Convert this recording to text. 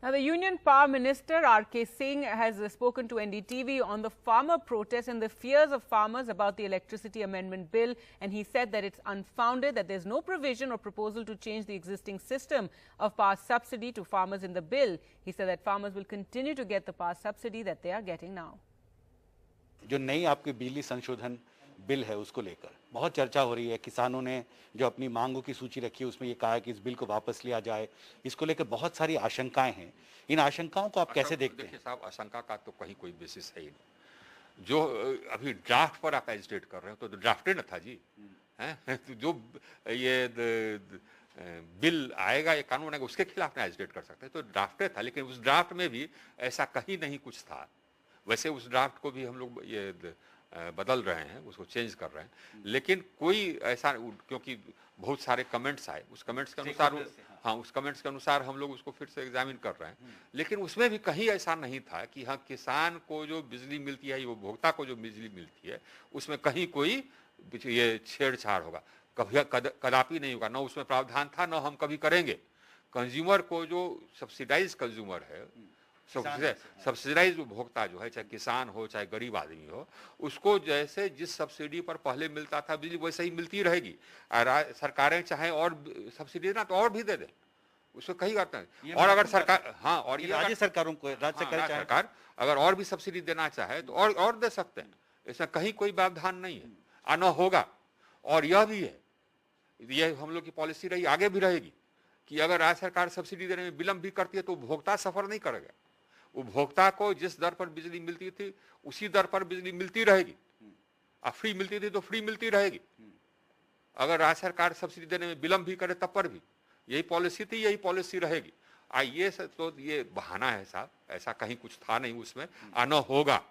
Now, the Union Power Minister R.K. Singh has spoken to NDTV on the farmer protest and the fears of farmers about the Electricity Amendment Bill, and he said that it's unfounded, that there's no provision or proposal to change the existing system of power subsidy to farmers in the bill. He said that farmers will continue to get the power subsidy that they are getting now. जो नई आपके बिजली संशोधन bill है उसको लेकर बहुत चर्चा हो रही है। किसानों ने जो अपनी मांगों की सूची रखी है उसमें ये कहा है कि इस बिल को वापस लिया जाए। इसको लेकर बहुत सारी आशंकाएं हैं। इन आशंकाओं को आप कैसे देखते हैं? देखिए साहब, आशंका का तो कहीं कोई बेसिस है ही नहीं। जो अभी ड्राफ्ट पर आप एजिटेट कर रहे हो तो ड्राफ्ट न था जी, हैं? तो जो ये बिल आएगा, ये कानून आएगा, उसके खिलाफ ना एजिटेट कर सकते हैं। तो ड्राफ्ट था, लेकिन उस ड्राफ्ट में भी ऐसा कहीं नहीं कुछ था। वैसे उस ड्राफ्ट को भी हम लोग ये बदल रहे हैं, उसको चेंज कर रहे हैं, लेकिन कोई ऐसा, क्योंकि बहुत सारे कमेंट्स आए, उस कमेंट्स के अनुसार उस कमेंट्स के अनुसार हम लोग उसको फिर से एग्जामिन कर रहे हैं। लेकिन उसमें भी कहीं ऐसा नहीं था कि हाँ, किसान को जो बिजली मिलती है, उपभोक्ता को जो बिजली मिलती है, उसमें कहीं कोई ये छेड़छाड़ होगा, कभी कदापि नहीं होगा। ना उसमें प्रावधान था, ना हम कभी करेंगे। कंज्यूमर को जो सब्सिडाइज कंज्यूमर है, सब्सिडाइज उपभोक्ता जो है, चाहे किसान हो चाहे गरीब आदमी हो, उसको जैसे जिस सब्सिडी पर पहले मिलता था बिजली वैसे ही मिलती रहेगी। और सरकारें चाहे और सब्सिडी ना तो और भी दे दें, उसको कहीं करता है। और अगर सरकार, हाँ, और ये राज्य सरकारों को, राज्य सरकार अगर और भी सब्सिडी देना चाहे तो और दे सकते हैं। इसमें कहीं कोई प्रावधान नहीं है, आना होगा। और यह भी है, ये हम लोग की पॉलिसी रही, आगे भी रहेगी, कि अगर राज्य सरकार सब्सिडी देने में विलंब भी करती है तो उपभोक्ता सफर नहीं करेगा। उपभोक्ता को जिस दर पर बिजली मिलती थी उसी दर पर बिजली मिलती रहेगी। अब फ्री मिलती थी तो फ्री मिलती रहेगी। अगर राज्य सरकार सब्सिडी देने में विलंब भी करे तब पर भी यही पॉलिसी थी, यही पॉलिसी रहेगी। ये तो ये बहाना है साहब, ऐसा कहीं कुछ था नहीं उसमें, आना होगा।